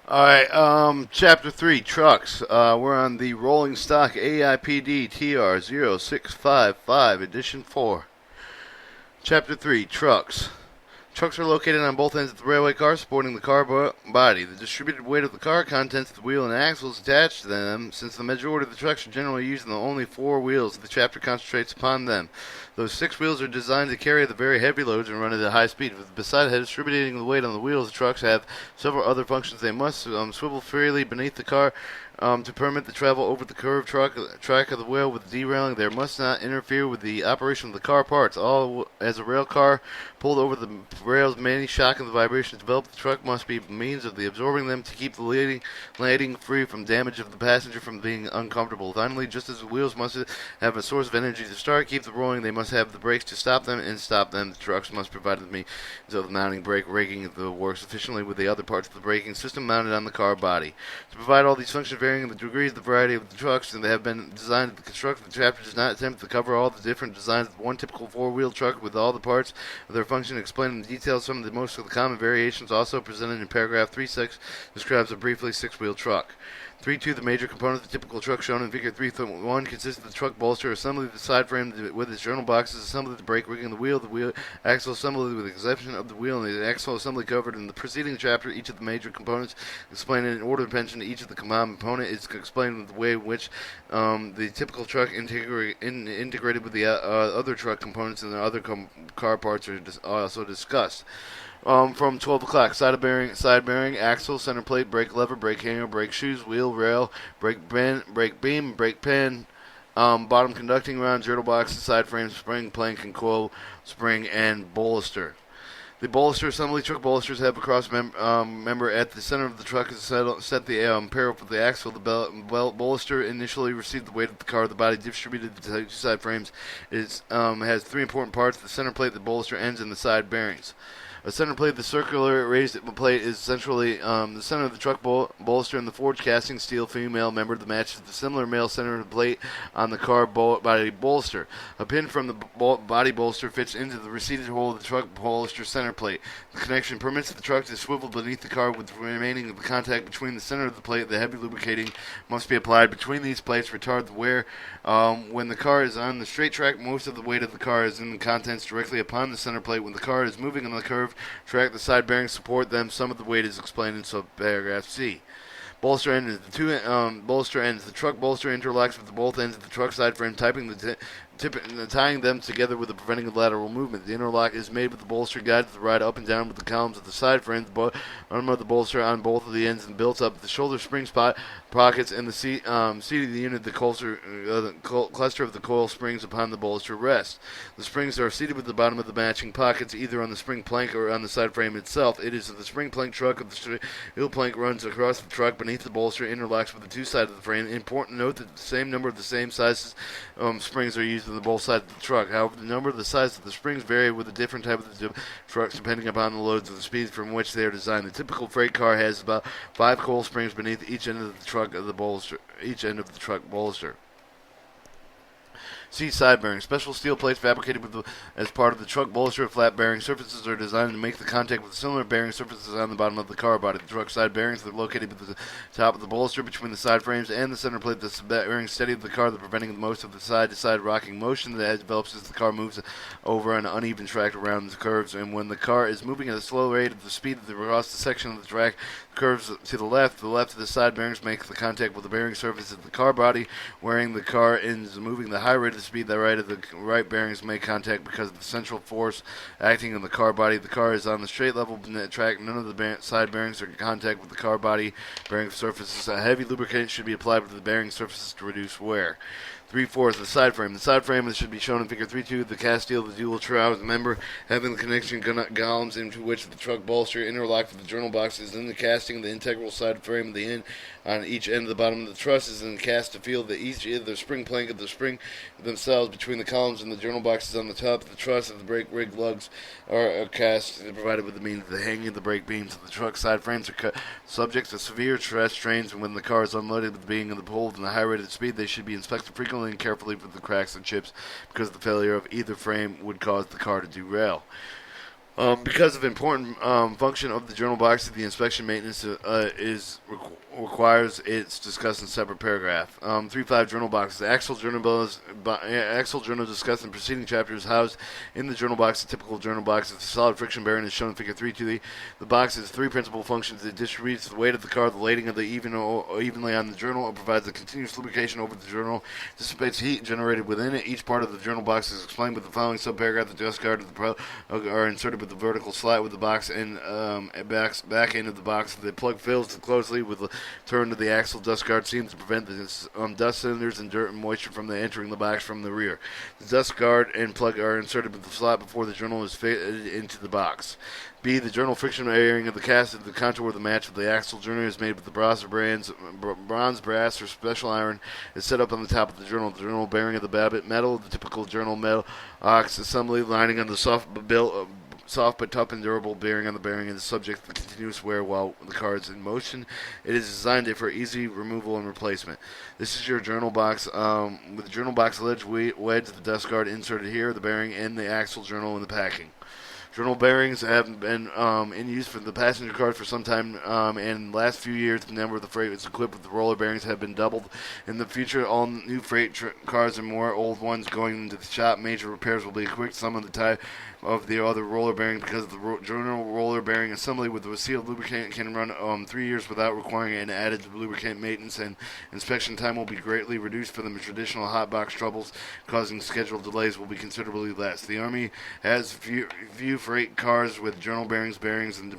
Alright, Chapter 3, Trucks. We're on the rolling stock AIPD TR0655, Edition 4. Chapter 3, Trucks. Trucks are located on both ends of the railway car, supporting the car body. The distributed weight of the car, contents of the wheel and axles attached to them. Since the majority of the trucks are generally using the only four wheels, the chapter concentrates upon them. Those six wheels are designed to carry the very heavy loads and run at a high speed. Besides distributing the weight on the wheels, the trucks have several other functions. They must swivel freely beneath the car to permit the travel over the curved track of the wheel with derailing. They must not interfere with the operation of the car parts. All as a rail car pulled over the rails, many shock and the vibrations developed. The truck must be means of the absorbing them to keep the landing free from damage of the passenger from being uncomfortable. Finally, just as the wheels must have a source of energy to start, keep the rolling, they must have the brakes to stop them and stop them. The trucks must provide the means of mounting brake raking that works efficiently with the other parts of the braking system mounted on the car body. To provide all these functions varying in the degrees, the variety of the trucks, and they have been designed to construct. The chapter does not attempt to cover all the different designs of one typical four-wheel truck with all the parts of their function explained in detail. Some of the most of the common variations also presented in paragraph 3.6 describes a briefly six-wheel truck. 3.2. The major components of the typical truck shown in Figure 3.1 consist of the truck bolster, assembly of the side frame with its journal boxes, assembly of the brake rigging, the wheel axle assembly with the exception of the wheel, and the axle assembly covered in the preceding chapter. Each of the major components explained in order of mention. Each of the common component is explained in the way in which the typical truck integrated with the other truck components and the other car parts are also discussed. From 12 o'clock, side bearing, axle, center plate, brake lever, brake hanger, brake shoes, wheel, rail, brake beam, brake pin, bottom conducting round, journal box, side frame, spring, plank, and coil spring, and bolster. The bolster assembly, truck bolsters have a cross member at the center of the truck is set the pair for the axle. The bolster initially received the weight of the car. The body distributed to the two side frames. It has three important parts: the center plate, the bolster ends, and the side bearings. A center plate, the circular raised plate, is centrally the center of the truck bolster, and the forged casting steel female member that matches the similar male center plate on the car body bolster. A pin from the body bolster fits into the receded hole of the truck bolster center plate. The connection permits the truck to swivel beneath the car with the remaining of the contact between the center of the plate. The heavy lubricating must be applied between these plates to retard the wear. When the car is on the straight track, most of the weight of the car is in the contents directly upon the center plate. When the car is moving on the curved track, the side bearings support them. Some of the weight is explained in subparagraph C. Bolster end is the two bolster ends. The truck bolster interlocks with the both ends of the truck side frame, tying them together with the preventing of lateral movement. The interlock is made with the bolster guides the ride up and down with the columns of the side frame. The arm of the bolster on both of the ends and built up the shoulder spring pockets and the seat of the unit. The cluster of the coil springs upon the bolster rest. The springs are seated with the bottom of the matching pockets, either on the spring plank or on the side frame itself. It is the spring plank truck of the wheel plank runs across the truck beneath the bolster, interlocks with the two sides of the frame. Important note that the same number of the same sizes springs are used on the both sides of the truck. However, the number of the size of the springs vary with the different type of the trucks depending upon the loads and the speeds from which they are designed. The typical freight car has about 5 coil springs beneath each end of the truck bolster. C. Side bearings. Special steel plates fabricated as part of the truck bolster. Flat bearing surfaces are designed to make the contact with similar bearing surfaces on the bottom of the car body. The truck side bearings are located at the top of the bolster between the side frames and the center plate. The bearings steady the car, preventing most of the side-to-side rocking motion that develops as the car moves over an uneven track around the curves. And when the car is moving at a slow rate at the speed across the section of the track, curves to the left of the side bearings make the contact with the bearing surface of the car body. Wearing the car is moving the high rate of speed, the right bearings make contact because of the central force acting on the car body. The car is on the straight level track. None of the side bearings are in contact with the car body bearing surfaces. A heavy lubricant should be applied to the bearing surfaces to reduce wear. 3/4. The side frame. The side frame should be shown in Figure 3.2. The cast steel, the dual shroud member having the connection columns into which the truck bolster interlocked with the journal boxes in the casting. The integral side frame of the end on each end of the bottom of the truss is in cast to feel that each of the spring plank of the spring themselves between the columns and the journal boxes on the top of the truss of the brake rig lugs are cast provided with the means of the hanging of the brake beams of the truck side frames are subject to severe stress strains, and when the car is unloaded with being in the pulled and the high rate of speed, they should be inspected frequently and carefully for the cracks and chips because the failure of either frame would cause the car to derail. Because of important function of the journal box, the inspection maintenance requires it's discussed in a separate paragraph. 3.5 journal box. The axle journal discussed in preceding chapters housed in the journal box. The typical journal box is a solid friction bearing is shown in Figure 3.2. The box has three principal functions. It distributes the weight of the car, the lading of the evenly on the journal. It provides a continuous lubrication over the journal. Dissipates heat generated within it. Each part of the journal box is explained with the following subparagraph. The dust guard of the are inserted with the vertical slot with the box and back end of the box. The plug fills closely with the turn to the axle dust guard seams to prevent the dust cylinders and dirt and moisture from entering the box from the rear. The dust guard and plug are inserted with the slot before the journal is fitted into the box. B. The journal friction bearing of the cast of the contour of the match of the axle journal is made with the bronze, brass, or special iron is set up on the top of the journal. The journal bearing of the babbitt metal, the typical journal metal ox assembly lining on the soft but tough and durable bearing on the bearing is subject to continuous wear while the car is in motion. It is designed for easy removal and replacement. This is your journal box with the journal box wedge, the dust guard inserted here, the bearing, and the axle journal in the packing. Journal bearings have been in use for the passenger cars for some time, and in the last few years, the number of the freight is equipped with the roller bearings have been doubled. In the future, all new freight cars and more old ones going into the shop, major repairs will be equipped. Some of the type of the other roller bearing because of the journal roller bearing assembly with the sealed lubricant can run 3 years without requiring an added lubricant maintenance, and inspection time will be greatly reduced for the traditional hot box troubles, causing scheduled delays will be considerably less. The Army has few freight cars with journal bearings, and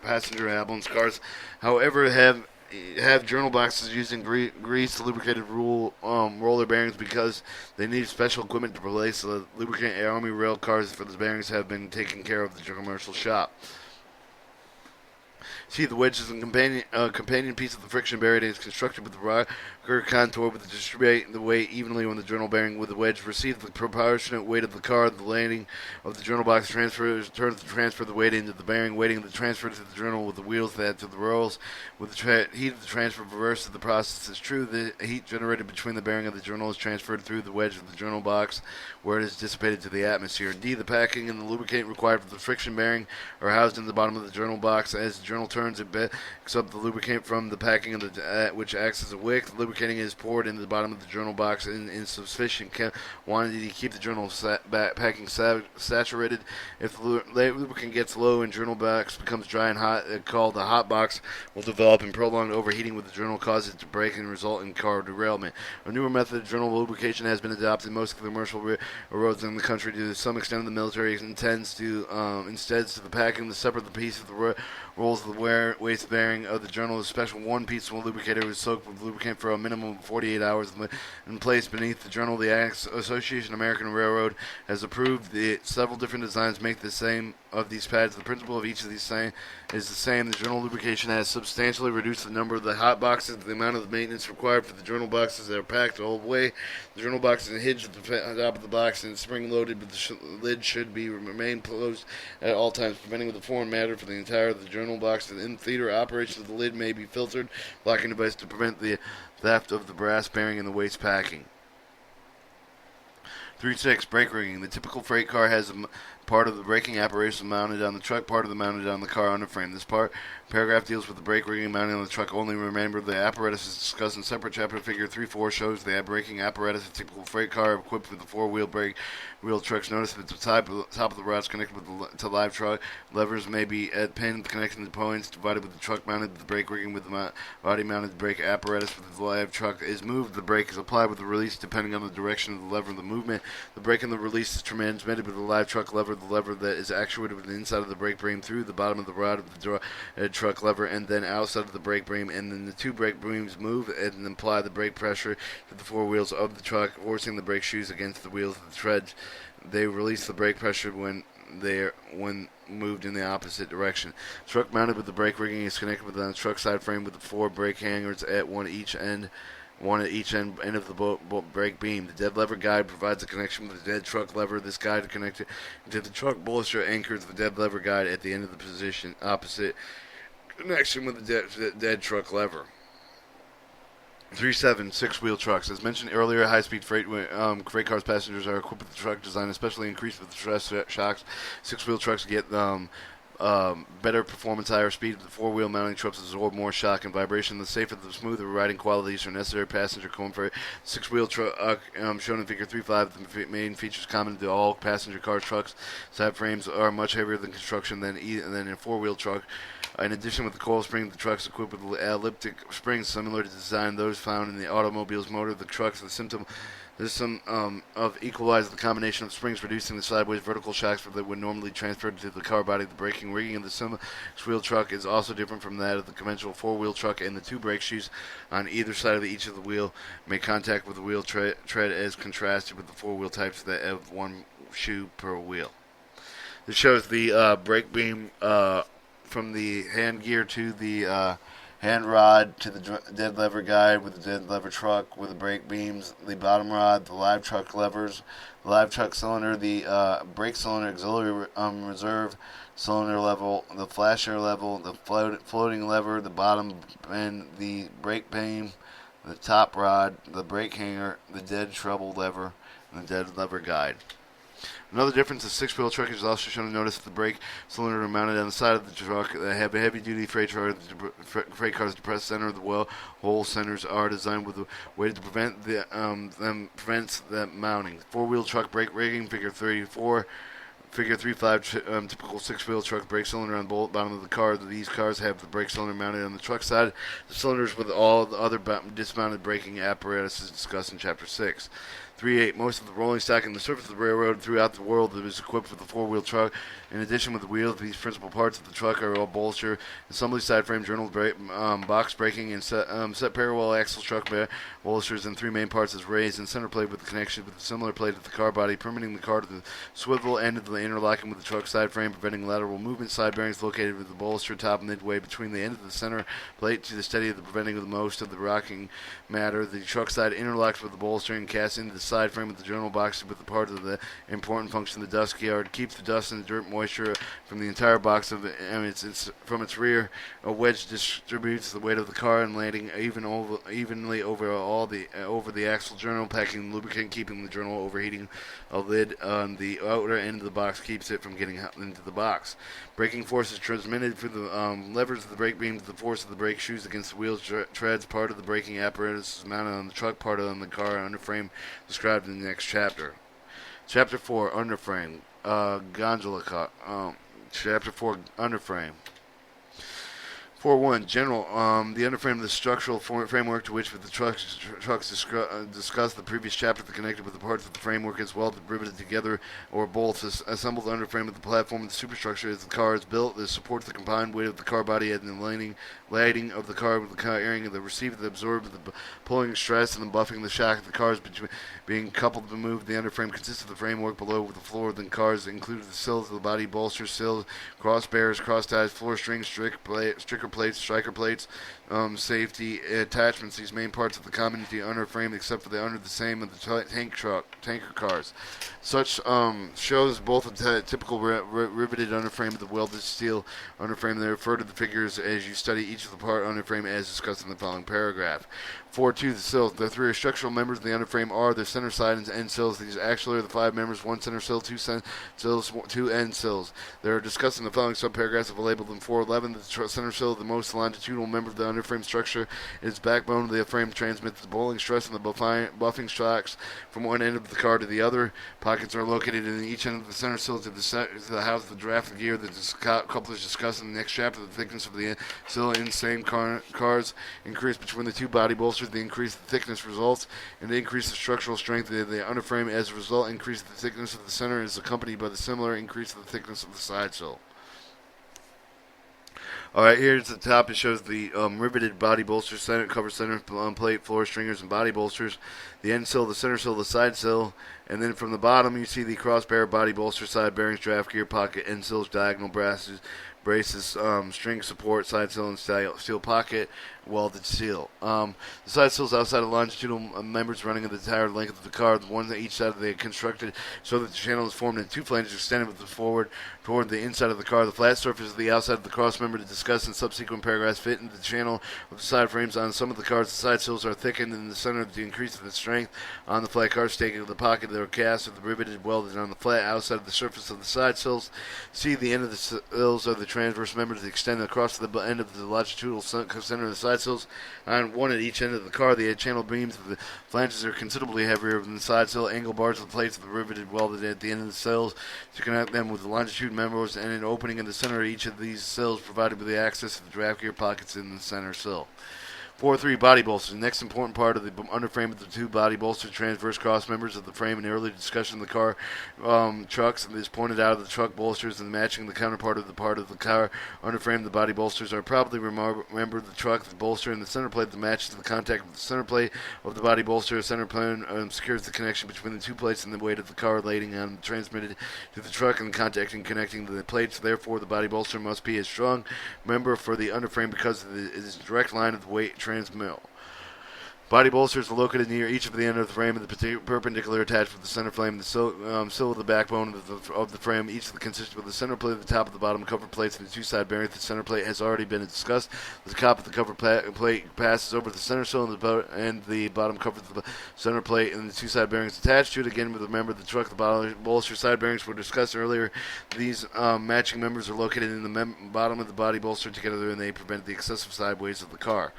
passenger ambulance cars, however, have journal boxes using grease lubricated roller bearings because they need special equipment to replace the lubricant. Army rail cars for the bearings have been taken care of at the commercial shop. See, the wedge is a companion piece of the friction bearing. It is constructed with the rocker contour with the distribute the weight evenly on the journal bearing with the wedge. Receive the proportionate weight of the car. The landing of the journal box turns to transfer the weight into the bearing. Weighting the transfer to the journal with the wheels that to the rolls. With the heat of the transfer reversed, the process is true. The heat generated between the bearing of the journal is transferred through the wedge of the journal box, where it is dissipated to the atmosphere. D. The packing and the lubricant required for the friction bearing are housed in the bottom of the journal box. As the journal turns, it picks up the lubricant from the packing of the which acts as a wick. The lubricating is poured into the bottom of the journal box in sufficient quantity to keep the journal packing saturated. If the lubricant gets low and journal box becomes dry and hot, called the hot box, will develop, and prolonged overheating with the journal causes it to break and result in car derailment. A newer method of journal lubrication has been adopted in most commercial roads in the country. To some extent, the military intends to instead to the packing, the separate piece of the rolls of the waste bearing of the journal. A special one piece of lubricator is soaked with lubricant for a minimum of 48 hours and placed beneath the journal. The Association of American Railroad has approved several different designs make the same of these pads. The principle of each of these is the same. The journal lubrication has substantially reduced the number of the hot boxes, the amount of the maintenance required for the journal boxes that are packed all the way. The journal box is hinged at the top of the box and spring loaded, but the lid should remain closed at all times, preventing the foreign matter for the entire of the journal box. In theater operation, the lid may be filtered, locking device to prevent the theft of the brass bearing and the waste packing. 3.6 Brake rigging. The typical freight car has part of the braking apparatus mounted on the truck, part of the mounted on the car underframe. This paragraph deals with the brake rigging mounted on the truck only. Remember, the apparatus is discussed in separate chapter. Figure 3.4 shows the braking apparatus. A typical freight car equipped with the four-wheel brake wheel trucks. Notice that the top of the rod is connected to live truck. Levers may be at pins connecting the points divided with the truck mounted. The brake rigging with the body mounted brake apparatus with the live truck is moved. The brake is applied with the release depending on the direction of the lever and the movement. The brake and the release is transmitted with the live truck lever. The lever that is actuated with the inside of the brake beam through the bottom of the rod of the truck lever and then outside of the brake beam, and then the two brake beams move and apply the brake pressure to the four wheels of the truck, forcing the brake shoes against the wheels of the treads. They release the brake pressure when moved in the opposite direction. Truck mounted with the brake rigging is connected with the truck side frame with the four brake hangers at one at each end of the brake beam. The dead lever guide provides a connection with the dead truck lever. This guide connected to the truck bolster anchors the dead lever guide at the end of the position opposite connection with the dead truck lever. 3.7 six-wheel trucks. As mentioned earlier, high-speed freight cars passengers are equipped with a truck design especially increased with stress shocks. Six-wheel trucks get better performance, higher speed. The four-wheel mounting trucks absorb more shock and vibration. The safer, the smoother riding qualities are necessary passenger comfort. Six-wheel truck, shown in Figure 3.5, the main features common to all passenger car trucks. Side frames are much heavier than construction than a four-wheel truck. In addition, with the coil spring, the truck is equipped with elliptic springs similar to design those found in the automobile's motor. The truck's the system of equalize the combination of springs, reducing the sideways vertical shocks that would normally transfer to the car body. The braking rigging of the six-wheel truck is also different from that of the conventional four-wheel truck, and the two brake shoes on either side of each of the wheel make contact with the wheel tread as contrasted with the four-wheel types that have one shoe per wheel. This shows the brake beam from the hand gear to the hand rod to the dead lever guide with the dead lever truck with the brake beams, the bottom rod, the live truck levers, the live truck cylinder, the brake cylinder, auxiliary reserve cylinder level, the flasher level, the floating lever, the bottom bend, the brake beam, the top rod, the brake hanger, the dead treble lever, and the dead lever guide. Another difference, the six-wheel truck is also shown to notice that the brake cylinder are mounted on the side of the truck. The heavy-duty freight cars' depressed center of the wheel hole centers are designed with a way to prevent prevents the mounting. Four-wheel truck brake rigging, Figure 34. Figure 3.5, typical six-wheel truck brake cylinder on the bottom of the car. These cars have the brake cylinder mounted on the truck side. The cylinders with all the other dismounted braking apparatus is discussed in Chapter 6. 3.8. Most of the rolling stock and the surface of the railroad throughout the world is equipped with a four-wheel truck. In addition, with the wheels, these principal parts of the truck are all bolster, assembly, side frame, journal, box braking, and set parallel axle truck bolsters, and three main parts is raised and center plate with the connection with a similar plate of the car body, permitting the car to the swivel end of the interlocking with the truck side frame, preventing lateral movement. Side bearings located with the bolster top midway between the end of the center plate to the steady of the preventing of the most of the rocking matter. The truck side interlocks with the bolster and casts into the side frame of the journal box with the part of the important function of the dust yard. Keeps the dust and the dirt moisture from the entire box of it's from its rear. A wedge distributes the weight of the car and landing evenly over the axle journal, packing lubricant, keeping the journal overheating. A lid on the outer end of the box keeps it from getting into the box. Braking force is transmitted through the levers of the brake beams. The force of the brake shoes against the wheels treads. Part of the braking apparatus is mounted on the truck, part on the car underframe, described in the next chapter. Chapter 4, underframe, gondola car. Chapter 4, underframe. 4.1 General. The underframe of the structural framework to which the trucks discussed the previous chapter, connected with the parts of the framework as well, riveted together or both. Assemble the underframe of the platform of the superstructure as the car is built. This supports the combined weight of the car body and the lighting of the car with the carrying of the receiver that absorbs the pulling stress and the buffing the shock of the cars being coupled to move. The underframe consists of the framework below with the floor. Then cars include the sills of the body, bolsters, sills, cross bears, cross ties, floor strings, striker plates, striker plates, safety attachments. These main parts of the common underframe, except for the under the same of the tanker cars. Such shows both a typical riveted underframe of the welded steel underframe. They refer to the figures as you study each of the part underframe as discussed in the following paragraph. 4.2 The sills. The three structural members of the underframe are the center side and end sills. These actually are the five members: one center sill, two sills, two end sills. They are discussed in the following subparagraphs. I've labeled them. 4.11 The center sill, the most longitudinal member of the underframe structure. Its backbone of the frame transmits the bowling stress and the buffing shocks from one end of the car to the other. Pockets are located in each end of the center sill to the house of the draft gear. The couplers discussed in the next chapter. The thickness of the sill in same cars increase between the two body bolsters. The increase the thickness results in the increase of structural strength of the underframe. As a result, increase the thickness of the center is accompanied by the similar increase of the thickness of the side sill. Alright, here's the top. It shows the riveted body bolster, cover center plate, floor stringers, and body bolsters. The end sill, the center sill, the side sill. And then from the bottom, you see the crossbar, body bolster, side bearings, draft gear, pocket, end sills, diagonal braces, string support, side sill, and steel pocket, welded seal. The side sills outside of longitudinal members running the entire length of the car, the ones on each side they constructed so that the channel is formed in two flanges extended with the forward toward the inside of the car. The flat surface of the outside of the cross member to discuss in subsequent paragraphs fit into the channel of the side frames. On some of the cars, the side sills are thickened in the center to increase the strength. On the flat car stake of the pocket, they are cast with the riveted welded on the flat outside of the surface of the side sills. See the end of the sills are the transverse members that extend across the end of the longitudinal center of the side sills. On one at each end of the car, the channel beams of the flanges are considerably heavier than the side sill. Angle bars of the plates of the riveted welded at the end of the sills to connect them with the longitude members, and an opening in the center of each of these sills provided with the access to the draft gear pockets in the center sill. 4.3 body bolsters. The next important part of the underframe of the two body bolster transverse cross members of the frame. In early discussion of the car trucks is pointed out of the truck bolsters and matching the counterpart of the part of the car underframe. The body bolsters are probably remember the truck, the bolster, and the center plate that matches the contact with the center plate of the body bolster. A center plane secures the connection between the two plates and the weight of the car lading on transmitted to the truck and contacting connecting the plates. Therefore, the body bolster must be a strong member for the underframe because it is a direct line of the weight transmill. Body bolsters are located near each of the end of the frame and the perpendicular attached with the center frame and the sill of the backbone of the frame. Each consists with the center plate, the top of the bottom cover plates, and the two side bearings. The center plate has already been discussed. The top of the cover plate passes over the center sill and the bottom covers the center plate and the two side bearings attached to it. Again, remember the truck, the body bolster side bearings were discussed earlier. These matching members are located in the bottom of the body bolster together, and they prevent the excessive sideways of the car.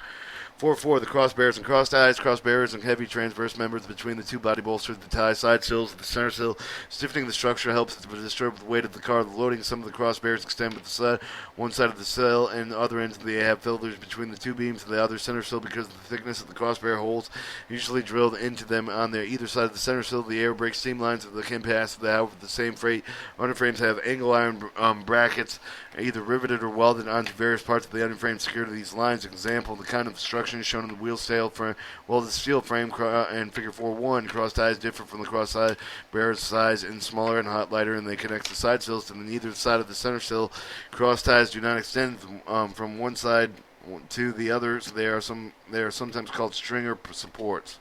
4.4. The cross bearers and cross ties. Cross bearers and heavy transverse members between the two body bolsters, the tie side sills, the center sill. Stiffening the structure helps to disturb the weight of the car. The loading some of the cross bearers extend with the side, one side of the sill, and the other ends they have filters between the two beams of the other center sill because of the thickness of the cross bearer holes usually drilled into them on their either side of the center sill. The air brake steam lines that can pass the same freight underframes have angle iron brackets either riveted or welded onto various parts of the underframe secure to these lines. Example, the kind of structure shown in the wheel sail frame, welded steel frame and figure 4.1. Cross ties differ from the cross side bearers size and smaller and lighter, and they connect the side sills to either side of the center sill. Cross ties do not extend from one side to the other, so they are sometimes called stringer supports.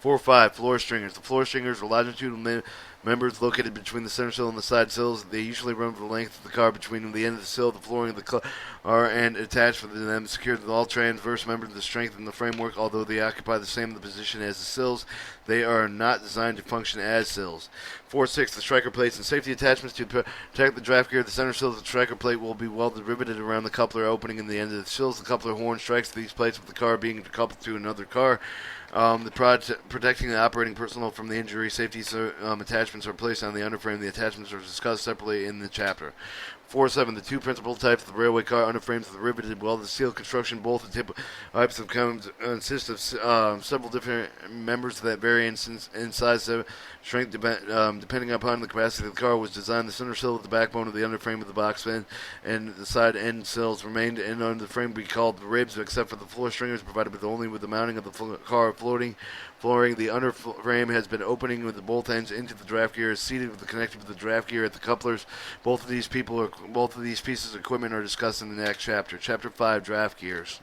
4.5. Floor stringers. The floor stringers are longitudinal members located between the center sill and the side sills. They usually run for the length of the car between the end of the sill, the flooring of the car, and attached with them, secured with all transverse members to strengthen the framework. Although they occupy the same position as the sills, they are not designed to function as sills. 4.6. The striker plates and safety attachments to protect the draft gear. The center sill of the striker plate will be welded, riveted around the coupler opening in the end of the sills. The coupler horn strikes these plates with the car being coupled to another car. Protecting the operating personnel from the injury, safety attachments are placed on the underframe. The attachments are discussed separately in the chapter. 4.7. The two principal types of the railway car underframes of the riveted welded steel construction. Both the types of cones consist of several different members that vary in size, strength, depending upon the capacity of the car. Was designed. The center sill of the backbone of the underframe of the box fin, and the side end sills remained in under the frame. Be called the ribs, except for the floor stringers provided with only with the mounting of the car flooring. The underframe has been opening with the both ends into the draft gear, is seated with the connected with the draft gear at the couplers. Both of these pieces of equipment are discussed in the next chapter. Chapter 5, draft gears.